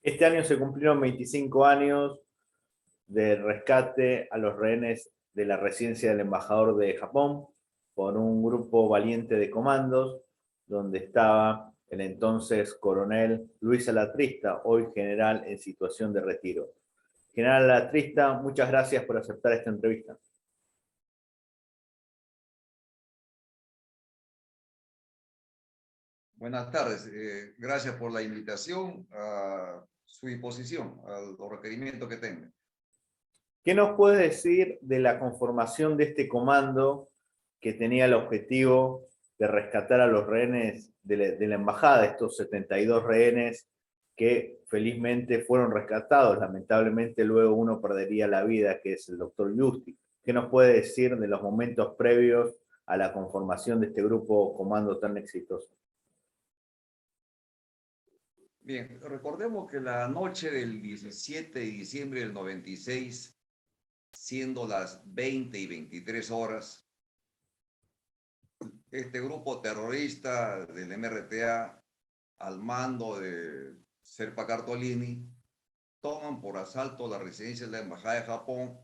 Este año se cumplieron 25 años del rescate a los rehenes de la residencia del embajador de Japón por un grupo valiente de comandos, donde estaba el entonces coronel Luis Alatrista, hoy general en situación de retiro. General Alatrista, muchas gracias por aceptar esta entrevista. Buenas tardes. Gracias por la invitación a su disposición, a los requerimientos que tenga. ¿Qué nos puede decir de la conformación de este que tenía el objetivo de rescatar a los rehenes de la embajada, estos 72 rehenes que felizmente fueron rescatados? Lamentablemente luego uno perdería la vida, que es el doctor Justi. ¿Qué nos puede decir de los momentos previos a la conformación de este grupo comando tan exitoso? Bien, recordemos que la noche del 17 de diciembre del 96, siendo las 20:23, este grupo terrorista del MRTA, al mando de Serpa Cartolini, toman por asalto la residencia de la Embajada de Japón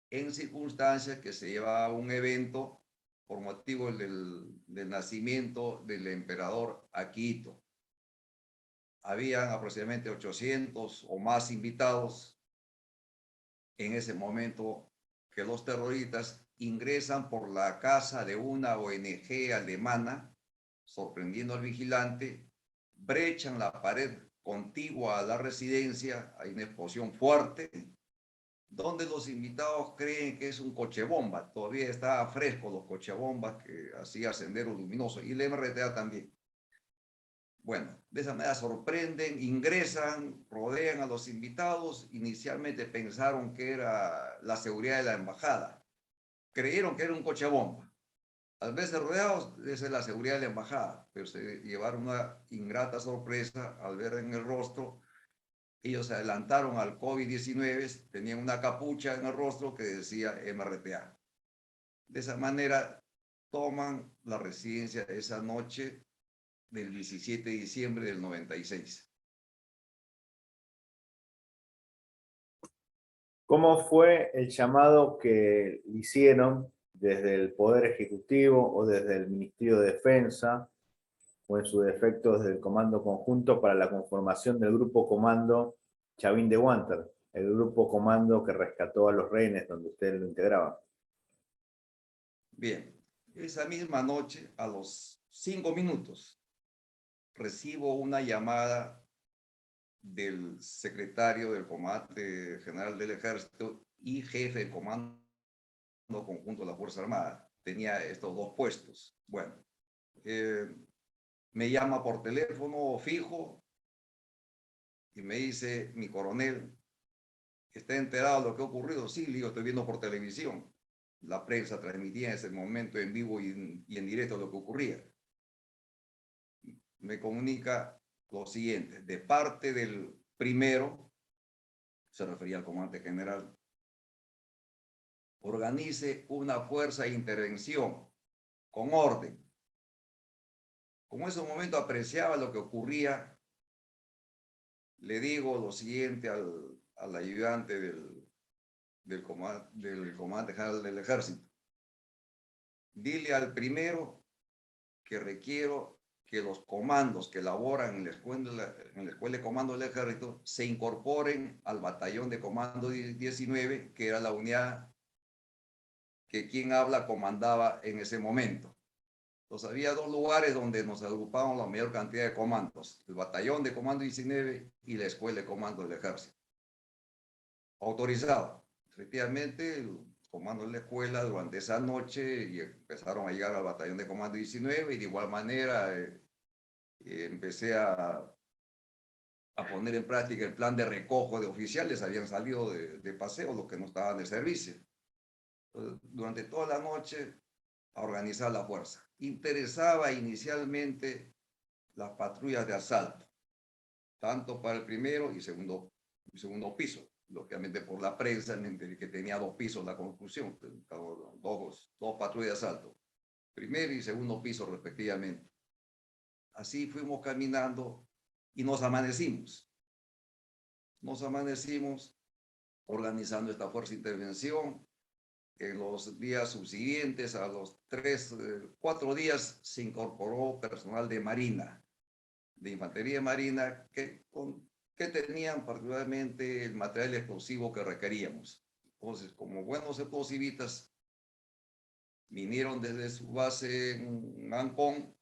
en circunstancias que se llevaba a un evento por motivo del nacimiento del emperador Akihito. Habían aproximadamente 800 o más invitados en ese momento que los terroristas ingresan por la casa de una ONG alemana, sorprendiendo al vigilante, brechan la pared contigua a la residencia, hay una explosión fuerte, donde los invitados creen que es un coche bomba. Todavía estaban frescos los coches bombas que hacía sendero luminoso, y el MRTA también. Bueno, de esa manera sorprenden, ingresan, rodean a los invitados. Inicialmente pensaron que era la seguridad de la embajada. Creyeron que era un coche bomba. Al verse rodeados, esa es la seguridad de la embajada, pero se llevaron una ingrata sorpresa al ver en el rostro. Ellos se adelantaron al COVID-19, tenían una capucha en el rostro que decía MRTA. De esa manera toman la residencia esa noche del 17 de diciembre del 96. ¿Cómo fue el llamado que hicieron desde el Poder Ejecutivo o desde el Ministerio de Defensa, o en su defecto desde el Comando Conjunto, para la conformación del Grupo Comando Chavín de Wanter, el grupo comando que rescató a los rehenes donde usted lo integraba? Bien, esa misma noche, a los 5 minutos, recibo una llamada del secretario del Comandante General del Ejército y jefe del Comando Conjunto de la Fuerza Armada. Tenía estos dos puestos. Bueno, me llama por teléfono fijo y me dice: mi coronel, ¿está enterado de lo que ha ocurrido? Sí, le digo, estoy viendo por televisión. La prensa transmitía en ese momento en vivo y en directo lo que ocurría. Me comunica lo siguiente: de parte del primero, se refería al comandante general, organice una fuerza de intervención con orden. Como en ese momento apreciaba lo que ocurría, le digo lo siguiente al ayudante del comandante general del ejército: dile al primero que requiero que los comandos que laboran en la escuela de comando del ejército se incorporen al batallón de comando 19, que era la unidad que quien habla comandaba en ese momento. Entonces había dos lugares donde nos agrupábamos la mayor cantidad de comandos: el batallón de comando 19 y la escuela de comando del ejército. Autorizado. Efectivamente, el comando de la escuela durante esa noche y empezaron a llegar al batallón de comando 19, y de igual manera empecé a poner en práctica el plan de recojo de oficiales. Habían salido de paseo los que no estaban de servicio. Entonces, durante toda la noche, a organizar la fuerza. Interesaba inicialmente las patrullas de asalto, tanto para el primero y segundo piso. Lógicamente, por la prensa me enteré que tenía 2 pisos la construcción, dos patrullas de asalto, primer y segundo piso respectivamente. Así fuimos caminando y nos amanecimos. nos amanecimos organizando esta fuerza de intervención. En los días subsiguientes, a los 4 días, se incorporó personal de Marina, de Infantería de Marina, que tenían particularmente el material explosivo que requeríamos. Entonces, como buenos explosivistas, vinieron desde su base en Ancón,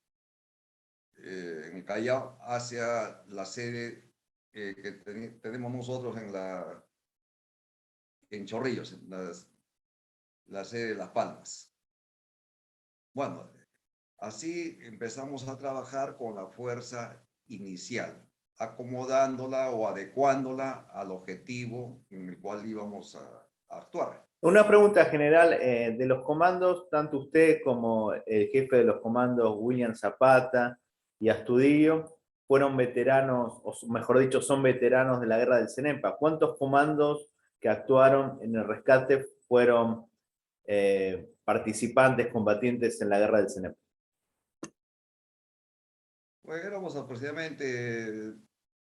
en el Callao, hacia la sede que tenemos nosotros en Chorrillos, la sede de Las Palmas. Bueno, así empezamos a trabajar con la fuerza inicial, acomodándola o adecuándola al objetivo en el cual íbamos a actuar. Una pregunta general de los comandos, tanto usted como el jefe de los comandos, William Zapata y Astudillo, fueron veteranos, o mejor dicho, son veteranos de la guerra del CENEPA. ¿Cuántos comandos que actuaron en el rescate fueron participantes, combatientes en la guerra del CENEPA? Pues éramos aproximadamente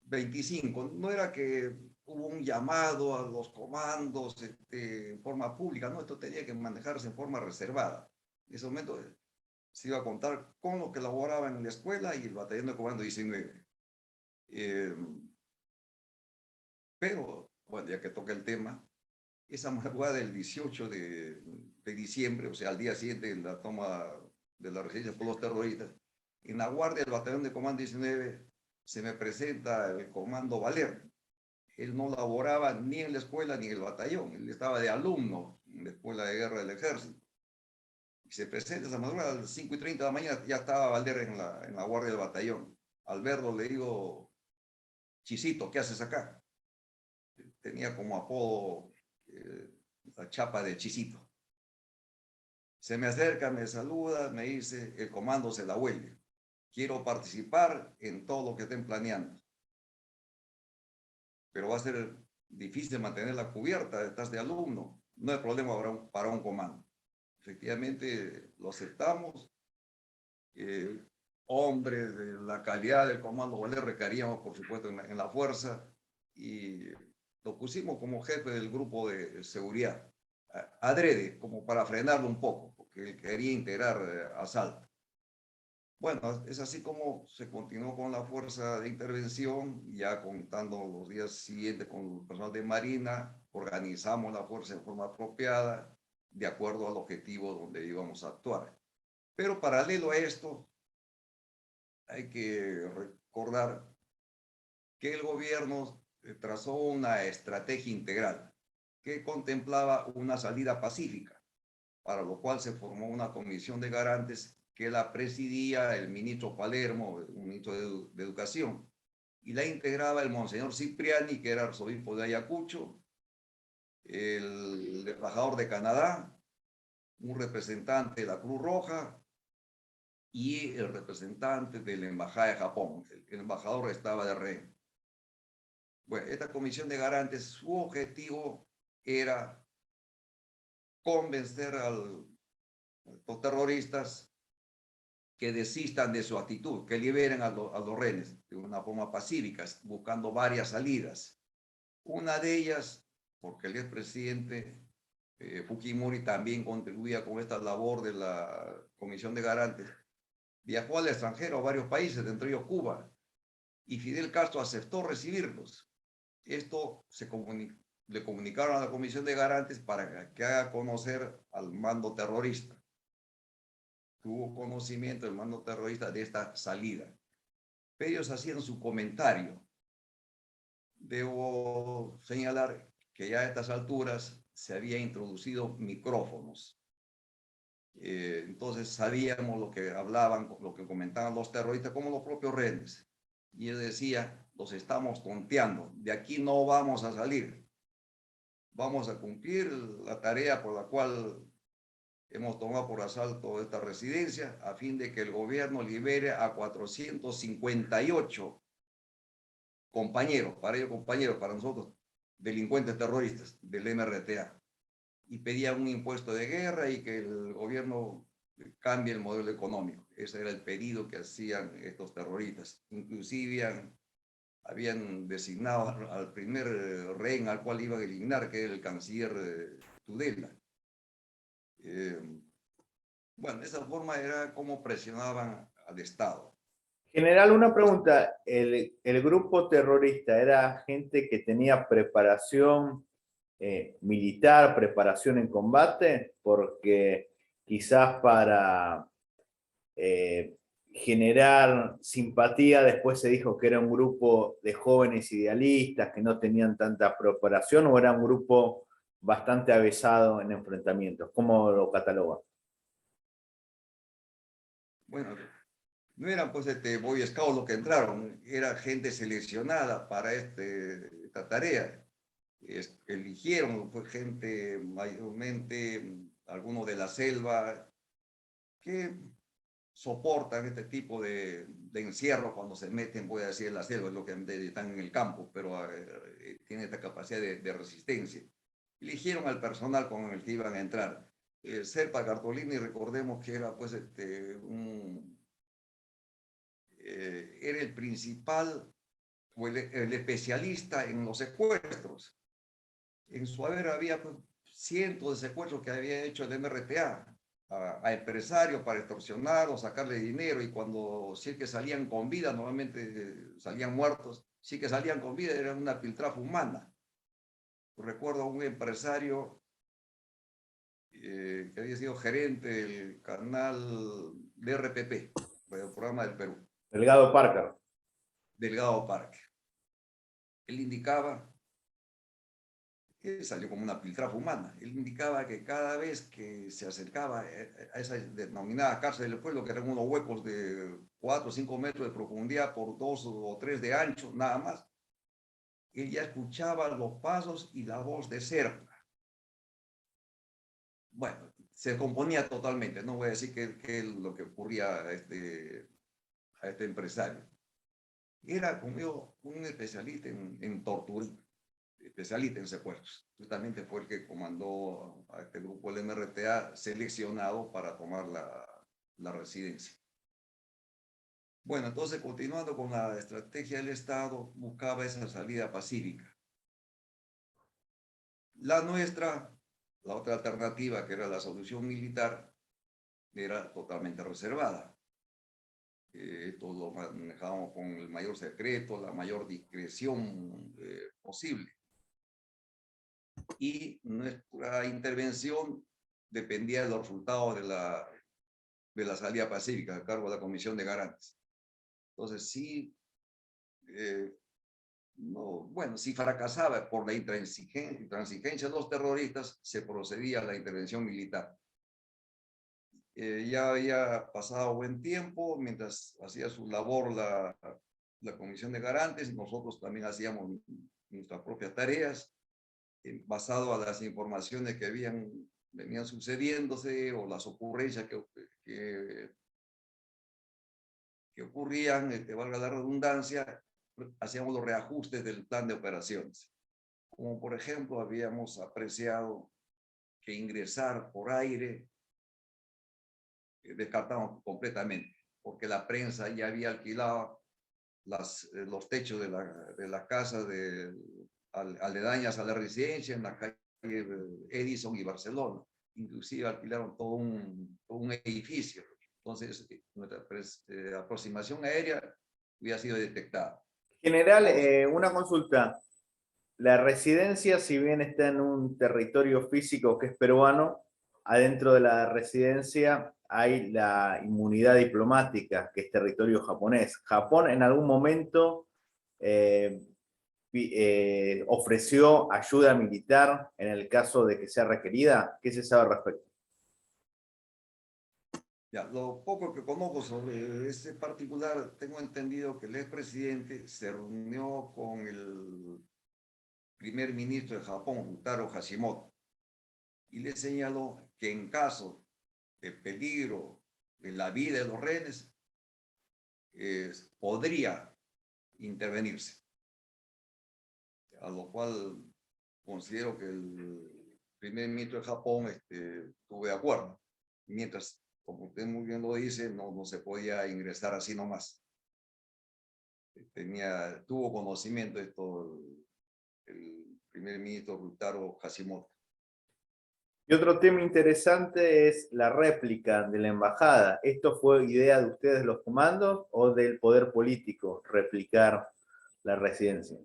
25. No era que hubo un llamado a los comandos en forma pública, no, esto tenía que manejarse en forma reservada. En ese momento se iba a contar con lo que laboraba en la escuela y el batallón de comando 19. Pero, bueno, ya que toca el tema, esa madrugada del 18 de diciembre, o sea, al día siguiente de la toma de la residencia por los terroristas, en la guardia del batallón de comando 19 se me presenta el comando Valer. Él no laboraba ni en la escuela ni en el batallón, él estaba de alumno en la escuela de guerra del ejército. Y se presenta esa madrugada a las 5:30 de la mañana, ya estaba Valer en la guardia del batallón. Al verlo le digo, Chisito, ¿qué haces acá? Tenía como apodo la chapa de Chisito. Se me acerca, me saluda, me dice, el comando se la huele. Quiero participar en todo lo que estén planeando. Pero va a ser difícil mantener la cubierta, estás de alumno. No hay problema para un comando. Efectivamente, lo aceptamos. Hombres de la calidad del comando Valer requeríamos, por supuesto, en la fuerza. Y lo pusimos como jefe del grupo de seguridad. Adrede, como para frenarlo un poco, porque él quería integrar asalto. Bueno, es así como se continuó con la fuerza de intervención, ya contando los días siguientes con el personal de Marina, organizamos la fuerza en forma apropiada, de acuerdo al objetivo donde íbamos a actuar. Pero paralelo a esto, hay que recordar que el gobierno trazó una estrategia integral que contemplaba una salida pacífica, para lo cual se formó una comisión de garantes que la presidía el ministro Palermo, el ministro de Educación, y la integraba el monseñor Cipriani, que era arzobispo de Ayacucho, el embajador de Canadá, un representante de la Cruz Roja y el representante de la Embajada de Japón. El embajador estaba de rehén. Bueno, esta comisión de garantes, su objetivo era convencer a los terroristas que desistan de su actitud, que liberen a los rehenes de una forma pacífica, buscando varias salidas. Una de ellas, porque el expresidente Fujimori también contribuía con esta labor de la Comisión de Garantes, viajó al extranjero a varios países, entre ellos Cuba, y Fidel Castro aceptó recibirlos. Esto le comunicaron a la Comisión de Garantes para que haga conocer al mando terrorista. Tuvo conocimiento del mando terrorista de esta salida. Pero ellos hacían su comentario. Debo señalar que ya a estas alturas se había introducido micrófonos. Entonces sabíamos lo que hablaban, lo que comentaban los terroristas, como los propios rehenes. Y él decía, los estamos tonteando, de aquí no vamos a salir. Vamos a cumplir la tarea por la cual hemos tomado por asalto esta residencia, a fin de que el gobierno libere a 458 compañeros, para nosotros, delincuentes terroristas del MRTA. Y pedían un impuesto de guerra y que el gobierno cambie el modelo económico. Ese era el pedido que hacían estos terroristas. Inclusive habían designado al primer rehén al cual iban a eliminar, que era el canciller Tudela. Bueno, de esa forma era como presionaban al Estado. General, una pregunta. ¿El grupo terrorista era gente que tenía preparación militar, preparación en combate? Porque quizás para generar simpatía después se dijo que era un grupo de jóvenes idealistas que no tenían tanta preparación, o era un grupo bastante avesado en enfrentamientos. ¿Cómo lo cataloga? Bueno, no eran pues Boy Scouts los que entraron, era gente seleccionada para esta tarea. Eligieron, fue gente mayormente, algunos de la selva, que soportan este tipo de encierro cuando se meten, voy a decir, en la selva, es lo que están en el campo, pero tienen esta capacidad de resistencia. Eligieron al personal con el que iban a entrar. Serpa Cartolini, recordemos que era pues era el principal o el especialista en los secuestros. En su haber había pues, cientos de secuestros que había hecho el MRTA a empresarios para extorsionar o sacarle dinero, y cuando sí que salían con vida, normalmente salían muertos, sí que salían con vida, era una piltrafa humana. Recuerdo a un empresario que había sido gerente del canal de RPP, el programa del Perú, Delgado Parker. Delgado Parque. Él indicaba que salió como una piltrafa humana. Él indicaba que cada vez que se acercaba a esa denominada cárcel del pueblo, que eran unos huecos de 4 o 5 metros de profundidad por 2 o 3 de ancho, nada más, él ya escuchaba los pasos y la voz de Serpa. Bueno, se componía totalmente. No voy a decir que lo que ocurría a este empresario. Era, como yo, un especialista en tortura, especialista en secuestros. Justamente fue el que comandó a este grupo, el MRTA, seleccionado para tomar la residencia. Bueno, entonces, continuando con la estrategia del Estado, buscaba esa salida pacífica. La nuestra, la otra alternativa, que era la solución militar, era totalmente reservada. Esto lo manejábamos con el mayor secreto, la mayor discreción posible. Y nuestra intervención dependía de los resultados de la salida pacífica a cargo de la Comisión de Garantes. Entonces, sí, no, bueno, si fracasaba por la intransigencia de los terroristas, se procedía a la intervención militar. Ya había pasado buen tiempo, mientras hacía su labor la Comisión de Garantes, nosotros también hacíamos nuestras propias tareas, basado a las informaciones que venían sucediéndose o las ocurrencias que ocurrían, valga la redundancia, hacíamos los reajustes del plan de operaciones. Como por ejemplo, habíamos apreciado que ingresar por aire descartamos completamente, porque la prensa ya había alquilado los techos de la casa aledañas a la residencia en la calle Edison y Barcelona. Inclusive alquilaron todo un edificio. Entonces, nuestra aproximación aérea había sido detectada. General, una consulta. La residencia, si bien está en un territorio físico que es peruano, adentro de la residencia hay la inmunidad diplomática, que es territorio japonés. ¿Japón en algún momento ofreció ayuda militar en el caso de que sea requerida? ¿Qué se sabe al respecto? Ya, lo poco que conozco sobre este particular, tengo entendido que el expresidente se reunió con el primer ministro de Japón, Futaro Hashimoto, y le señaló que en caso de peligro de la vida de los rehenes, podría intervenirse. A lo cual considero que el primer ministro de Japón estuvo de acuerdo, mientras, como usted muy bien lo dice, no se podía ingresar así nomás. tuvo conocimiento de esto el primer ministro Ryutaro Hashimoto. Y otro tema interesante es la réplica de la embajada. ¿Esto fue idea de ustedes los comandos o del poder político, replicar la residencia?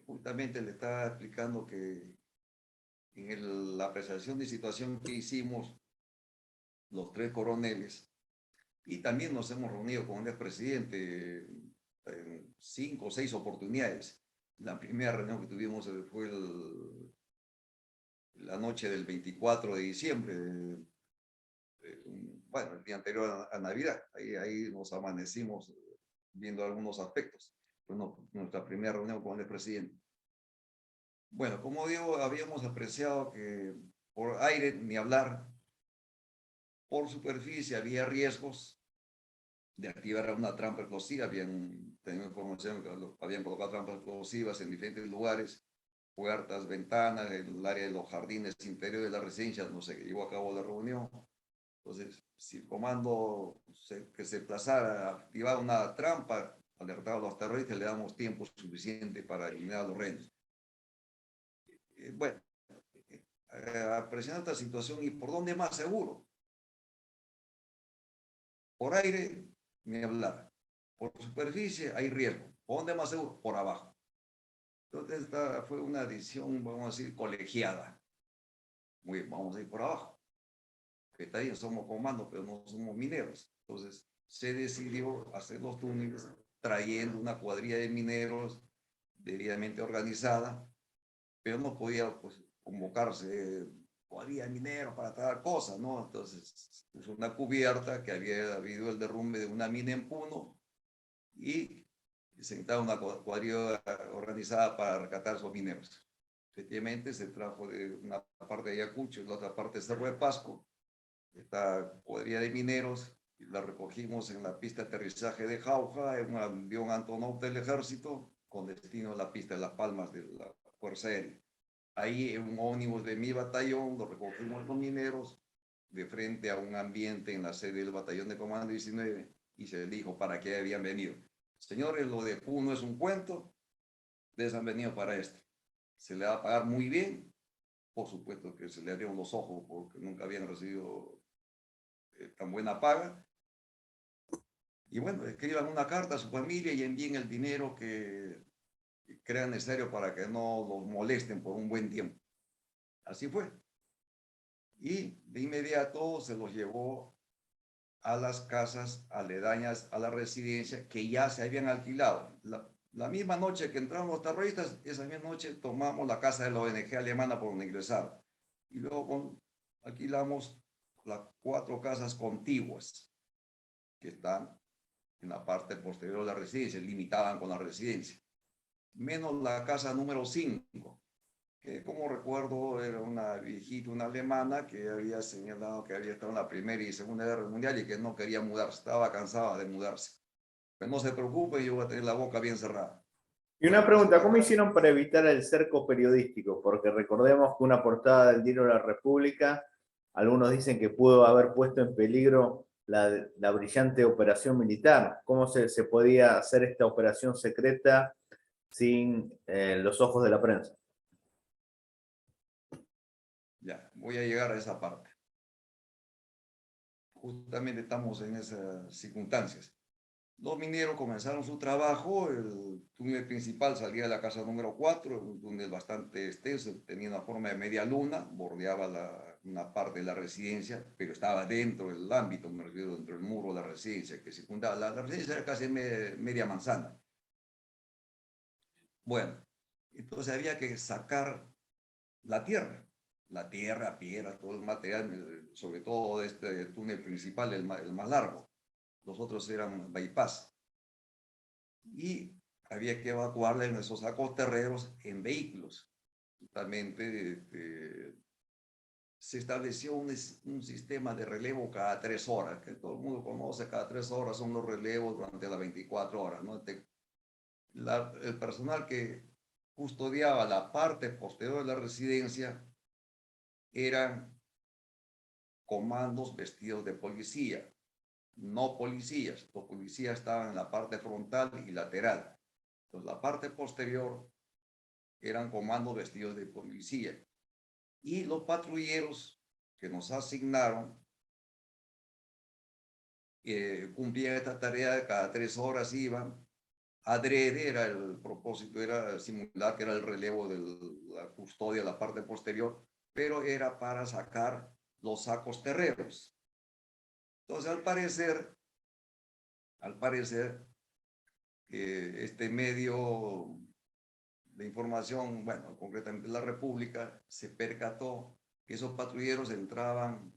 Justamente le estaba explicando que en la apreciación de situación que hicimos los tres coroneles, y también nos hemos reunido con el expresidente en 5 o 6 oportunidades. La primera reunión que tuvimos fue la noche del 24 de diciembre, bueno, el día anterior a Navidad. Ahí nos amanecimos viendo algunos aspectos. Fue nuestra primera reunión con el presidente. Bueno, como digo, habíamos apreciado que por aire ni hablar, por superficie había riesgos de activar una trampa explosiva. Habían tenido información que habían colocado trampas explosivas en diferentes lugares, puertas, ventanas, en el área de los jardines interiores de la residencia, no sé, que llevó a cabo la reunión. Entonces, si el comando que se plazara a activar una trampa, alertar a los terroristas, le damos tiempo suficiente para eliminar a los rehenes. Bueno, apreciando esta situación, ¿y por dónde más seguro? Por aire, ni hablar. Por superficie hay riesgo. ¿Por dónde más seguro? Por abajo. Entonces, esta fue una decisión, vamos a decir, colegiada. Muy bien, vamos a ir por abajo. Que está bien, somos comandos, pero no somos mineros. Entonces, se decidió hacer los túneles trayendo una cuadrilla de mineros debidamente organizada, pero no podía pues, convocarse cuadrilla de mineros para tal cosa, ¿no? Entonces, puso una cubierta que había habido el derrumbe de una mina en Puno y se necesitaba una cuadrilla organizada para rescatar esos mineros. Efectivamente, se trajo de una parte de Ayacucho y la otra parte de Cerro de Pasco esta cuadrilla de mineros, y la recogimos en la pista de aterrizaje de Jauja, en un avión Antonov del ejército, con destino a la pista de Las Palmas de la Fuerza Aérea. Ahí en un ómnibus de mi batallón lo recogimos los mineros de frente a un ambiente en la sede del batallón de comando 19 y se les dijo para qué habían venido. Señores, lo de Puno es un cuento, ustedes han venido para esto. Se le va a pagar muy bien, por supuesto que se le abrieron los ojos porque nunca habían recibido tan buena paga. Y bueno, escriban una carta a su familia y envíen el dinero que crean necesario para que no los molesten por un buen tiempo. Así fue. Y de inmediato se los llevó a las casas aledañas a la residencia que ya se habían alquilado. La misma noche que entraron los terroristas, esa misma noche tomamos la casa de la ONG alemana por donde ingresaron. Y luego alquilamos las 4 casas contiguas que están en la parte posterior de la residencia, limitaban con la residencia, menos la casa número 5, que como recuerdo era una viejita, una alemana, que había señalado que había estado en la Primera y Segunda Guerra Mundial y que no quería mudarse, estaba cansada de mudarse. Pero no se preocupe, yo voy a tener la boca bien cerrada. Y una pregunta, ¿cómo hicieron para evitar el cerco periodístico? Porque recordemos que una portada del Diario de la República, algunos dicen que pudo haber puesto en peligro la brillante operación militar. ¿Cómo se podía hacer esta operación secreta sin los ojos de la prensa? Ya, voy a llegar a esa parte. Justamente estamos en esas circunstancias. Los mineros comenzaron su trabajo, el túnel principal salía de la casa número 4, un túnel bastante extenso, tenía una forma de media luna, bordeaba una parte de la residencia, pero estaba dentro del ámbito, me refiero, dentro del muro de la residencia que circundaba. La residencia era casi media manzana. Bueno, entonces había que sacar la tierra, piedra, todo el material, sobre todo de este túnel principal, el más largo. Los otros eran bypass. Y había que evacuarla en esos sacos terreros en vehículos. Justamente se estableció un sistema de relevo cada 3 horas, que todo el mundo conoce, cada 3 horas son los relevos durante las 24 horas, ¿no? El personal que custodiaba la parte posterior de la residencia eran comandos vestidos de policía, no policías. Los policías estaban en la parte frontal y lateral. Entonces, la parte posterior eran comandos vestidos de policía. Y los patrulleros que nos asignaron cumplían esta tarea de cada 3 horas iban. Adrede era el propósito, era simular que era el relevo de la custodia, la parte posterior, pero era para sacar los sacos terreros. Entonces, al parecer, este medio de información, bueno, concretamente la República, se percató que esos patrulleros entraban,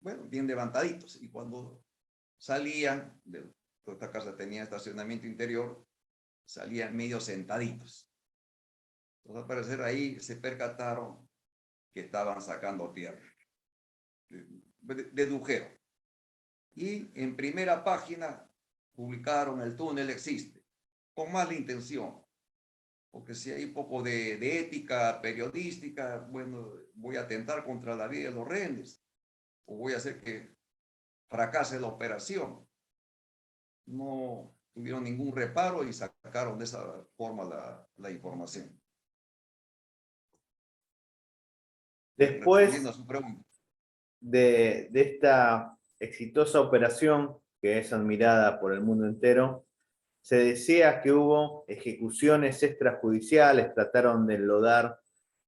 bueno, bien levantaditos, y cuando salían, esta casa tenía estacionamiento interior, salían medio sentaditos. Entonces, al parecer ahí se percataron que estaban sacando tierra. Dedujeron. Y en primera página publicaron el túnel existe, con mala intención. Porque si hay un poco de ética periodística, bueno, voy a atentar contra la vida de los rehenes, o voy a hacer que fracase la operación. No tuvieron ningún reparo y sacaron de esa forma la información. Respondiendo Después a su pregunta. de esta exitosa operación, que es admirada por el mundo entero, se decía que hubo ejecuciones extrajudiciales, trataron de enlodar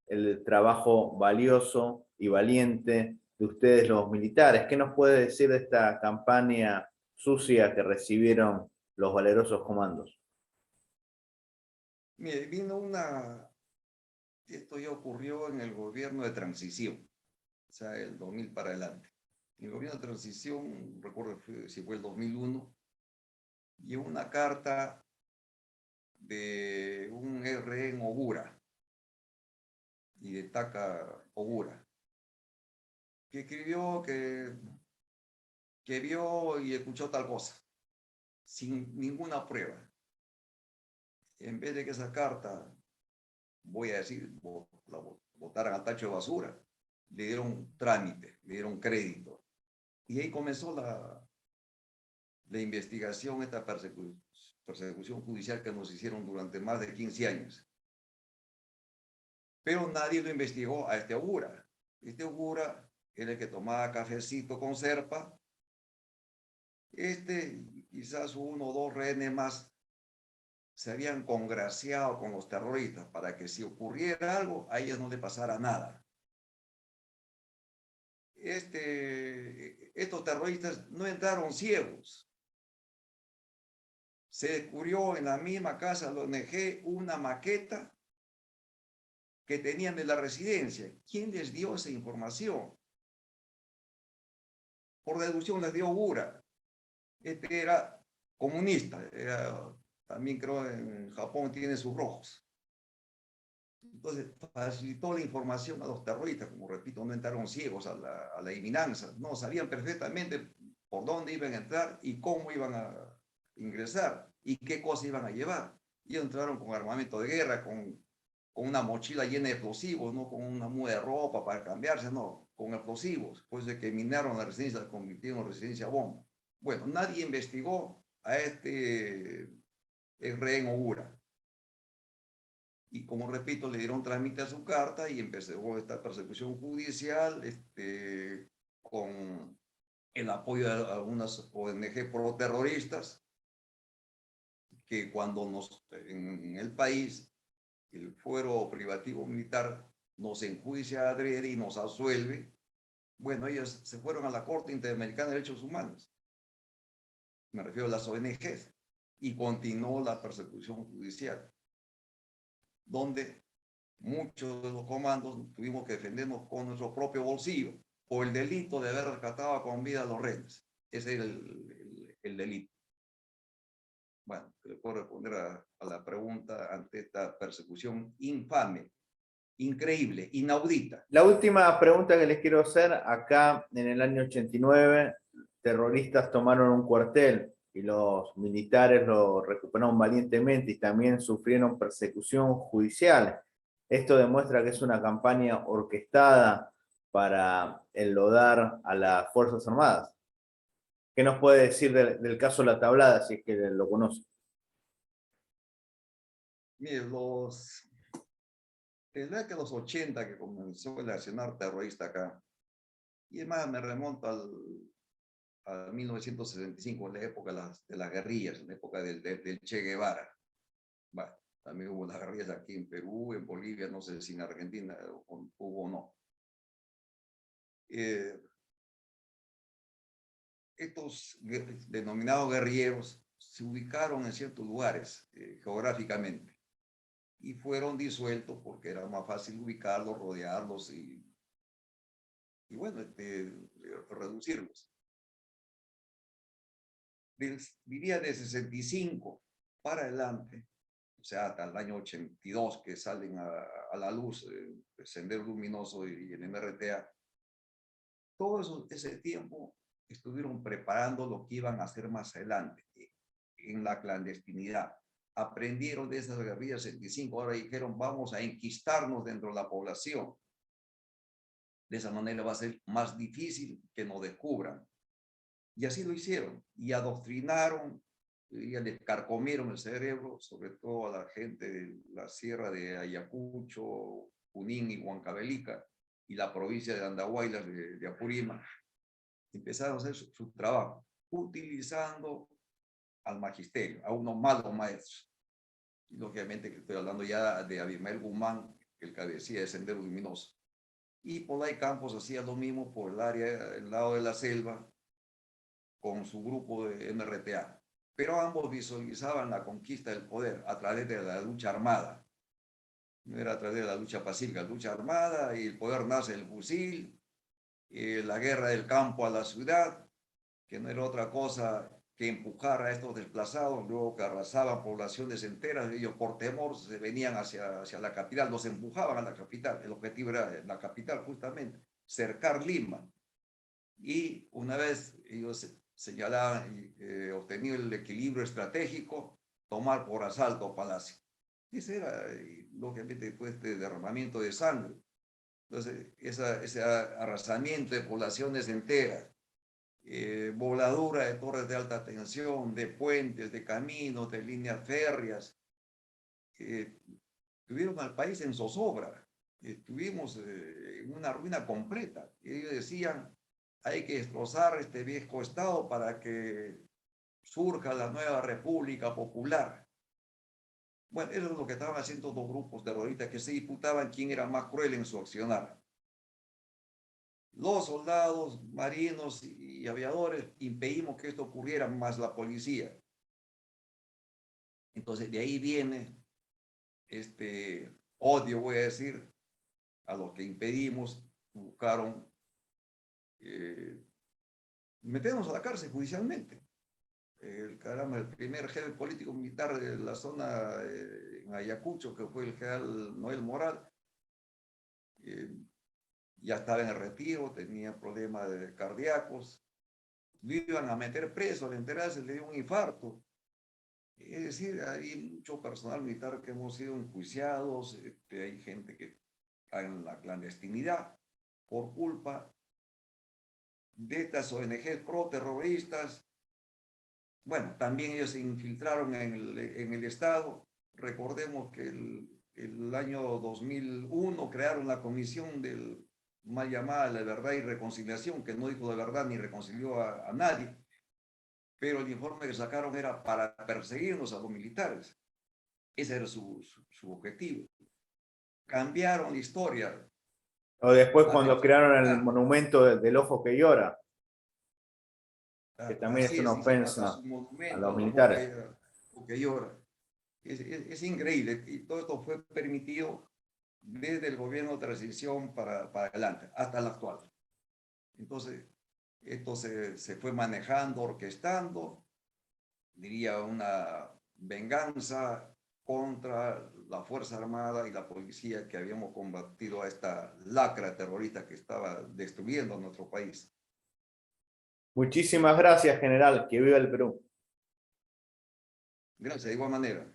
el trabajo valioso y valiente de ustedes los militares. ¿Qué nos puede decir de esta campaña sucia que recibieron los valerosos comandos? Mire, esto ya ocurrió en el gobierno de transición, o sea, el 2000 para adelante. En el gobierno de transición, recuerdo si fue el 2001, llegó una carta de un RN Ogura y de Taca Ogura, que escribió que vio y escuchó tal cosa, sin ninguna prueba. En vez de que esa carta, voy a decir, la botaran al tacho de basura, le dieron trámite, le dieron crédito. Y ahí comenzó la investigación, esta persecución judicial que nos hicieron durante más de 15 años. Pero nadie lo investigó a este Ogura. Este Ogura era el que tomaba cafecito con Serpa. Quizás uno o dos rehenes más se habían congraciado con los terroristas para que si ocurriera algo, a ellos no le pasara nada. Estos terroristas no entraron ciegos. Se descubrió en la misma casa de la ONG una maqueta que tenían de la residencia. ¿Quién les dio esa información? Por deducción les dio Ogura. Era comunista, también creo en Japón tiene sus rojos. Entonces facilitó la información a los terroristas, como repito, no entraron ciegos a la adivinanza, no, sabían perfectamente por dónde iban a entrar y cómo iban a ingresar y qué cosas iban a llevar. Y entraron con armamento de guerra, con una mochila llena de explosivos, no con una muda de ropa para cambiarse, no, con explosivos. Pues de que minaron la residencia, la convirtieron en residencia bomba. Bueno, nadie investigó a este rehén Ogura. Y como repito, le dieron trámite a su carta y empezó esta persecución judicial con el apoyo de algunas ONG pro-terroristas, que cuando en el país, el fuero privativo militar nos enjuicia adrede y nos absuelve, bueno, ellos se fueron a la Corte Interamericana de Derechos Humanos, me refiero a las ONGs, y continuó la persecución judicial, donde muchos de los comandos tuvimos que defendernos con nuestro propio bolsillo por el delito de haber rescatado con vida a los rehenes. Ese era el delito. Bueno, le puedo responder a la pregunta ante esta persecución infame, increíble, inaudita. La última pregunta que les quiero hacer, acá en el año 89, terroristas tomaron un cuartel y los militares lo recuperaron valientemente y también sufrieron persecución judicial. Esto demuestra que es una campaña orquestada para enlodar a las Fuerzas Armadas. ¿Qué nos puede decir del caso La Tablada, si es que lo conoce? Mire, desde que los 80 que comenzó el accionar terrorista acá, y además me remonto a 1965, en la época de las guerrillas, en la época del Che Guevara. Bueno, también hubo las guerrillas aquí en Perú, en Bolivia, no sé si en Argentina hubo o no. Estos denominados guerrilleros se ubicaron en ciertos lugares geográficamente y fueron disueltos porque era más fácil ubicarlos, rodearlos y bueno, reducirlos. Diría de 65 para adelante, o sea, hasta el año 82 que salen a la luz el Sendero Luminoso y el MRTA, todo ese tiempo estuvieron preparando lo que iban a hacer más adelante, en la clandestinidad. Aprendieron de esas guerrillas 75, ahora dijeron, vamos a enquistarnos dentro de la población. De esa manera va a ser más difícil que nos descubran. Y así lo hicieron, y adoctrinaron, y le carcomieron el cerebro, sobre todo a la gente de la sierra de Ayacucho, Junín y Huancavelica, y la provincia de Andahuaylas de Apurímac. Empezaron a hacer su trabajo, utilizando al magisterio, a unos malos maestros. Y lógicamente que estoy hablando ya de Abimael Guzmán, el cabecilla de Sendero Luminoso. Y Pola y Campos hacía lo mismo por el lado de la selva, con su grupo de MRTA. Pero ambos visualizaban la conquista del poder a través de la lucha armada. No era a través de la lucha pacífica, lucha armada, y el poder nace del fusil, la guerra del campo a la ciudad, que no era otra cosa que empujar a estos desplazados, luego que arrasaban poblaciones enteras, ellos por temor se venían hacia la capital, los empujaban a la capital, el objetivo era la capital justamente, cercar Lima. Y una vez ellos señalaban y obtenido el equilibrio estratégico, tomar por asalto Palacio. Ese era, lógicamente, después de derramamiento de sangre. Entonces, ese arrasamiento de poblaciones enteras, voladura de torres de alta tensión, de puentes, de caminos, de líneas férreas, tuvieron al país en zozobra. Estuvimos en una ruina completa. Y ellos decían, hay que destrozar este viejo Estado para que surja la nueva República Popular. Bueno, eso es lo que estaban haciendo dos grupos terroristas que se disputaban quién era más cruel en su accionar. Los soldados, marinos y aviadores impedimos que esto ocurriera, más la policía. Entonces, de ahí viene este odio, voy a decir, a los que impedimos, buscaron meternos a la cárcel judicialmente. Caramba, el primer jefe político militar de la zona en Ayacucho, que fue el general Noel Moral, ya estaba en el retiro, tenía problemas cardíacos, lo iban a meter preso, al enterarse le dio un infarto. Es decir, hay mucho personal militar que hemos sido enjuiciados, hay gente que está en la clandestinidad por culpa de estas ONGs pro-terroristas. Bueno, también ellos se infiltraron en el Estado. Recordemos que el año 2001 crearon la comisión del mal llamada La Verdad y Reconciliación, que no dijo la verdad ni reconcilió a nadie, pero el informe que sacaron era para perseguirnos a los militares. Ese era su objetivo. Cambiaron la historia. O después cuando crearon el monumento del ojo que llora, que también es Así una es, hicieron hasta ofensa su a monumento los al ojo militares. que llora. Es increíble, y todo esto fue permitido desde el gobierno de transición para adelante, hasta el actual. Entonces, esto se fue manejando, orquestando, diría una venganza contra la Fuerza Armada y la policía que habíamos combatido a esta lacra terrorista que estaba destruyendo a nuestro país. Muchísimas gracias, general. Que viva el Perú. Gracias, de igual manera.